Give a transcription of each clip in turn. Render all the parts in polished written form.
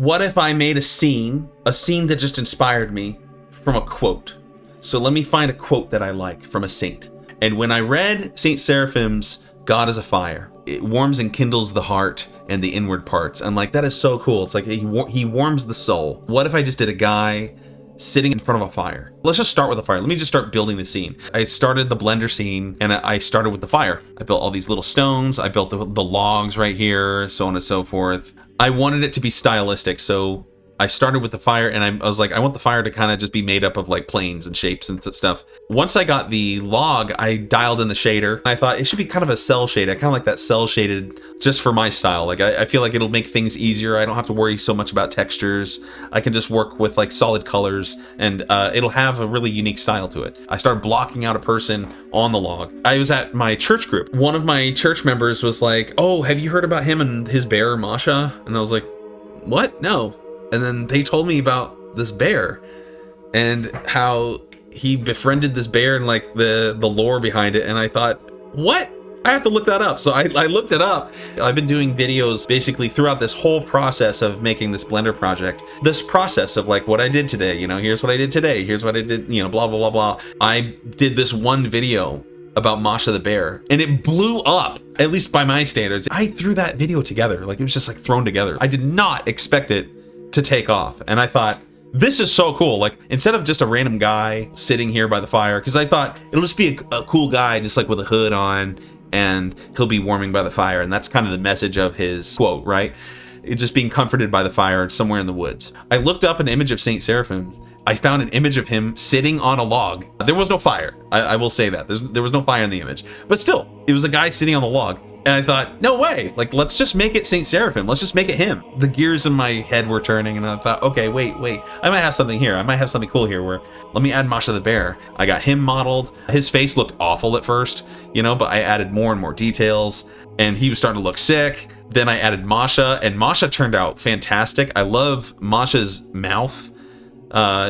what if I made a scene that just inspired me from a quote? So let me find a quote that I like from a saint. And when I read Saint Seraphim's God is a fire, it warms and kindles the heart and the inward parts. I'm like, that is so cool. It's like he warms the soul. What if I just did a guy sitting in front of a fire? Let's just start with a fire. Let me just start building the scene. I started the blender scene and I started with the fire. I built all these little stones. I built the logs right here, so on and so forth. I wanted it to be stylistic, so I started with the fire, and I was like, I want the fire to kind of just be made up of like planes and shapes and stuff. Once I got the log, I dialed in the shader. I thought it should be kind of a cel shade. I kind of like that cel shaded just for my style. Like I feel like it'll make things easier. I don't have to worry so much about textures. I can just work with like solid colors, and it'll have a really unique style to it. I started blocking out a person on the log. I was at my church group. One of my church members was like, oh, have you heard about him and his bear, Masha? And I was like, what? No. And then they told me about this bear and how he befriended this bear and like the lore behind it. And I thought, what? I have to look that up. So I looked it up. I've been doing videos basically throughout this whole process of making this Blender project. This process of like what I did today, here's what I did today. Here's what I did, blah, blah, blah, blah. I did this one video about Masha the bear and it blew up, at least by my standards. I threw that video together. Like it was just like thrown together. I did not expect it to take off. And I thought, this is so cool. Like instead of just a random guy sitting here by the fire, because I thought it'll just be a cool guy just like with a hood on and he'll be warming by the fire. And that's kind of the message of his quote, right? It's just being comforted by the fire somewhere in the woods. I looked up an image of Saint Seraphim. I found an image of him sitting on a log. There was no fire. I will say that. There was no fire in the image. But still, it was a guy sitting on the log. And I thought, no way. Like, let's just make it Saint Seraphim. Let's just make it him. The gears in my head were turning, and I thought, okay, wait. I might have something here. I might have something cool here where let me add Masha the bear. I got him modeled. His face looked awful at first, but I added more and more details, and he was starting to look sick. Then I added Masha, and Masha turned out fantastic. I love Masha's mouth.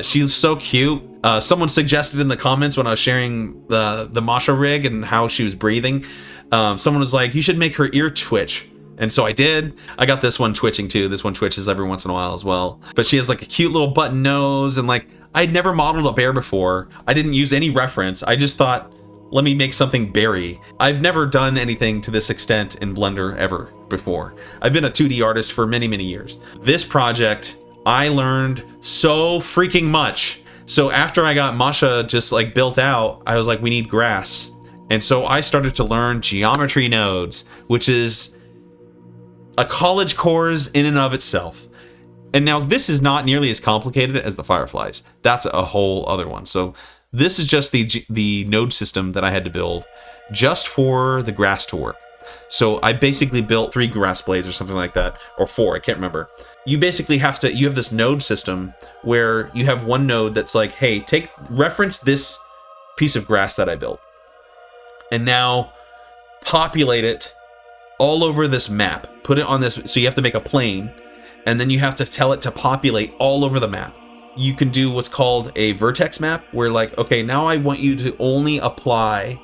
She's so cute. Someone suggested in the comments when I was sharing the Masha rig and how she was breathing, someone was like, you should make her ear twitch. And so I did. I got this one twitching too. This one twitches every once in a while as well. But she has like a cute little button nose, and like I'd never modeled a bear before. I didn't use any reference. I just thought, let me make something berry. I've never done anything to this extent in Blender ever before. I've been a 2D artist for many, many years. This project, I learned so freaking much. So after I got Masha just like built out, I was like, we need grass. And so I started to learn geometry nodes, which is a college course in and of itself. And now this is not nearly as complicated as the fireflies. That's a whole other one. So this is just the node system that I had to build just for the grass to work. So I basically built 3 grass blades or something like that, or 4, I can't remember. You basically have this node system where you have one node that's like, hey, reference this piece of grass that I built, and now populate it all over this map. Put it on this, so you have to make a plane, and then you have to tell it to populate all over the map. You can do what's called a vertex map, where like, okay, now I want you to only apply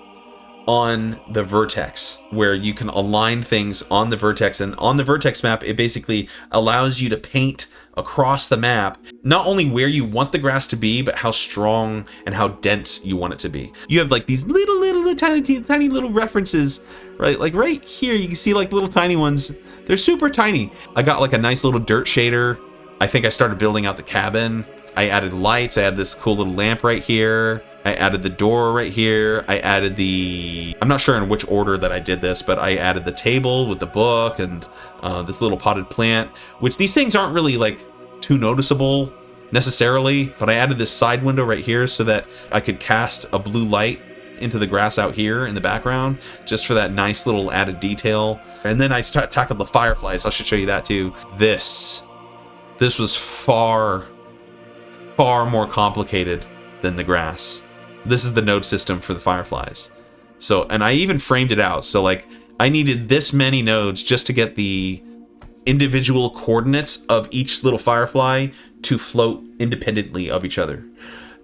on the vertex, where you can align things on the vertex. And on the vertex map, it basically allows you to paint across the map, not only where you want the grass to be, but how strong and how dense you want it to be. You have like these little tiny little references, right? Like right here, you can see like little tiny ones. They're super tiny. I got like a nice little dirt shader. I think I started building out the cabin. I added lights. I had this cool little lamp right here. I added the door right here. I added I'm not sure in which order that I did this, but I added the table with the book and this little potted plant, which these things aren't really like too noticeable necessarily, but I added this side window right here so that I could cast a blue light into the grass out here in the background, just for that nice little added detail. And then I tackled the fireflies. I should show you that too. This was far more complicated than the grass. This is the node system for the fireflies. So, and I even framed it out. So like I needed this many nodes just to get the individual coordinates of each little firefly to float independently of each other.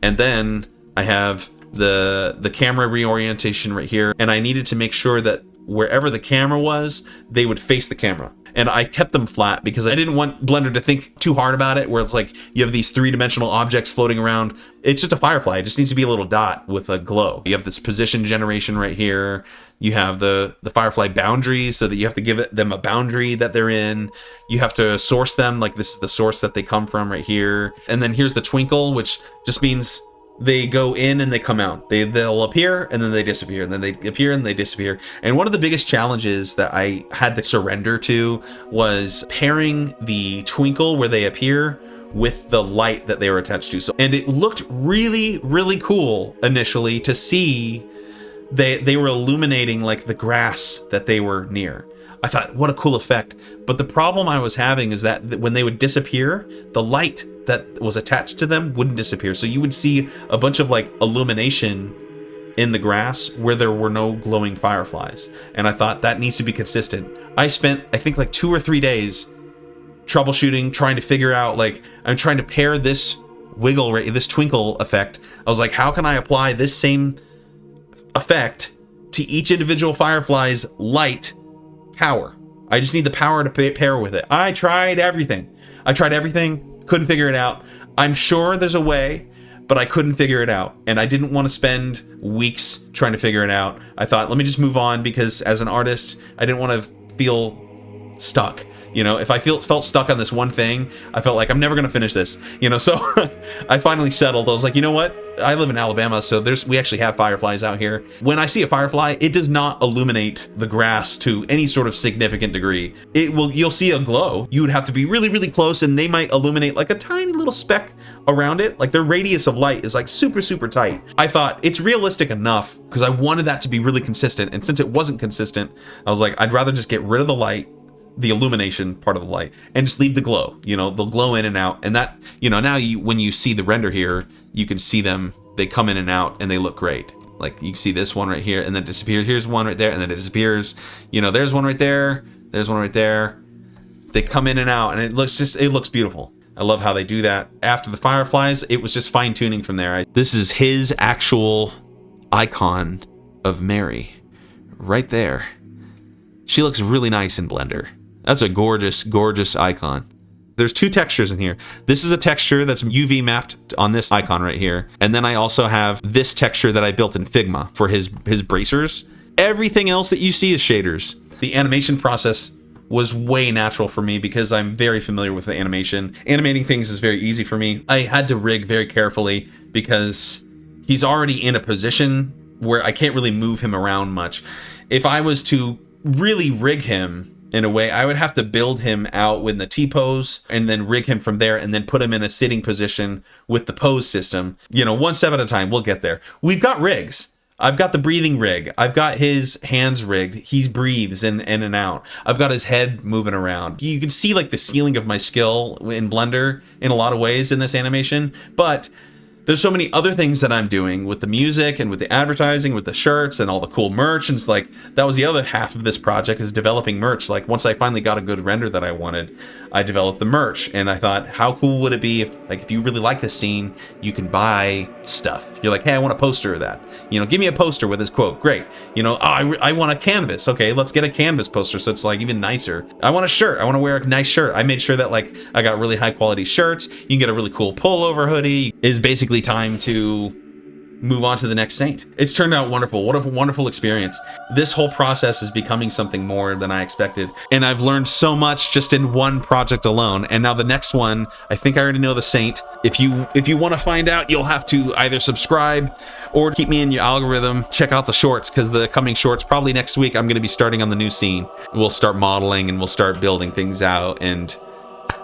And then I have the camera reorientation right here. And I needed to make sure that wherever the camera was, they would face the camera. And I kept them flat because I didn't want Blender to think too hard about it, where it's like you have these three-dimensional objects floating around. It's just a firefly. It just needs to be a little dot with a glow. You have this position generation right here. You have the firefly boundaries, so that you have to give them a boundary that they're in. You have to source them, like this is the source that they come from right here. And then here's the twinkle, which just means they go in and they come out. They'll appear and then they disappear, and then they appear and they disappear. And one of the biggest challenges that I had to surrender to was pairing the twinkle where they appear with the light that they were attached to. And it looked really, really cool initially to see they were illuminating like the grass that they were near. I thought, what a cool effect. But the problem I was having is that when they would disappear, the light that was attached to them wouldn't disappear. So you would see a bunch of like illumination in the grass where there were no glowing fireflies. And I thought that needs to be consistent. I spent, I think, like 2 or 3 days troubleshooting, trying to figure out, like, I'm trying to pair this wiggle, this twinkle effect. I was like, how can I apply this same effect to each individual firefly's light power? I just need the power to pair with it. I tried everything, couldn't figure it out. I'm sure there's a way, but I couldn't figure it out, and I didn't want to spend weeks trying to figure it out. I thought, let me just move on, because as an artist, I didn't want to feel stuck. You know, if I felt stuck on this one thing, I felt like I'm never going to finish this, you know. So I finally settled. I was like, you know what? I live in Alabama, so we actually have fireflies out here. When I see a firefly, it does not illuminate the grass to any sort of significant degree. You'll see a glow. You would have to be really, really close, and they might illuminate like a tiny little speck around it. Like their radius of light is like super, super tight. I thought it's realistic enough because I wanted that to be really consistent. And since it wasn't consistent, I was like, I'd rather just get rid of the light, the illumination part of the light, and just leave the glow. You know, they'll glow in and out, and that, you know, now when you see the render here, you can see them, they come in and out and they look great. Like you can see this one right here and then disappears. Here's one right there and then it disappears. You know, there's one right there, there's one right there. They come in and out, and it looks beautiful. I love how they do that. After the fireflies, it was just fine tuning from there. This is his actual icon of Mary right there. She looks really nice in Blender. That's a gorgeous, gorgeous icon. There's 2 textures in here. This is a texture that's UV mapped on this icon right here. And then I also have this texture that I built in Figma for his bracers. Everything else that you see is shaders. The animation process was way natural for me because I'm very familiar with the animation. Animating things is very easy for me. I had to rig very carefully because he's already in a position where I can't really move him around much. If I was to really rig him in a way, I would have to build him out with the T-pose and then rig him from there and then put him in a sitting position with the pose system. You know, one step at a time, we'll get there. We've got rigs. I've got the breathing rig. I've got his hands rigged. He breathes in and out. I've got his head moving around. You can see like the ceiling of my skill in Blender in a lot of ways in this animation, but there's so many other things that I'm doing with the music and with the advertising, with the shirts and all the cool merch. And it's like, that was the other half of this project, is developing merch. Like once I finally got a good render that I wanted, I developed the merch. And I thought, how cool would it be if you really like this scene, you can buy stuff. You're like, hey, I want a poster of that. You know, give me a poster with this quote. Great. You know, I want a canvas. Okay, let's get a canvas poster so it's like even nicer. I want a shirt. I want to wear a nice shirt. I made sure that like I got really high quality shirts. You can get a really cool pullover hoodie. It's basically time to move on to the next saint. It's turned out wonderful. What a wonderful experience. This whole process is becoming something more than I expected. And I've learned so much just in one project alone. And now the next one, I think I already know the saint. If you want to find out, you'll have to either subscribe or keep me in your algorithm. Check out the shorts, because the coming shorts, probably next week, I'm going to be starting on the new scene. We'll start modeling and we'll start building things out. And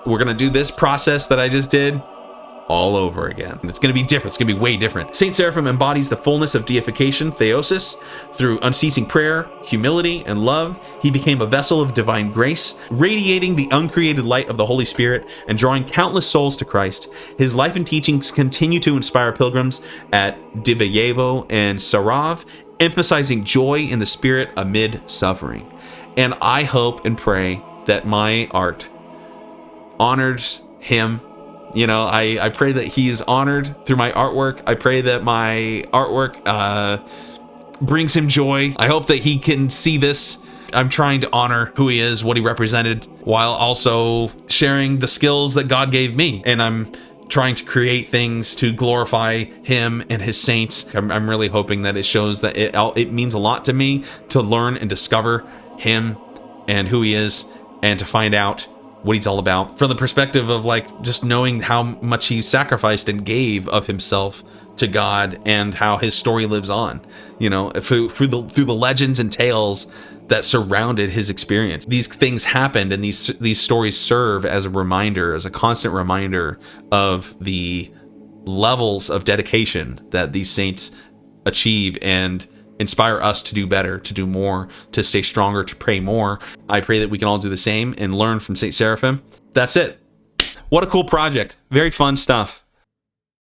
we're going to do this process that I just did all over again. It's going to be different. It's going to be way different. Saint Seraphim embodies the fullness of deification, theosis. Through unceasing prayer, humility, and love, he became a vessel of divine grace, radiating the uncreated light of the Holy Spirit and drawing countless souls to Christ. His life and teachings continue to inspire pilgrims at Divayevo and Sarov, emphasizing joy in the spirit amid suffering. And I hope and pray that my art honors him. You know, I pray that he is honored through my artwork. I pray that my artwork brings him joy. I hope that he can see this I'm trying to honor who he is, what he represented, while also sharing the skills that God gave me. And I'm trying to create things to glorify him and his saints. I'm really hoping that it shows that it means a lot to me to learn and discover him and who he is, and to find out what he's all about from the perspective of like just knowing how much he sacrificed and gave of himself to God, and how his story lives on, you know, through the legends and tales that surrounded his experience. These things happened, and these stories serve as a reminder, as a constant reminder of the levels of dedication that these saints achieve, and inspire us to do better, to do more, to stay stronger, to pray more. I pray that we can all do the same and learn from Saint Seraphim. That's it. What a cool project. Very fun stuff.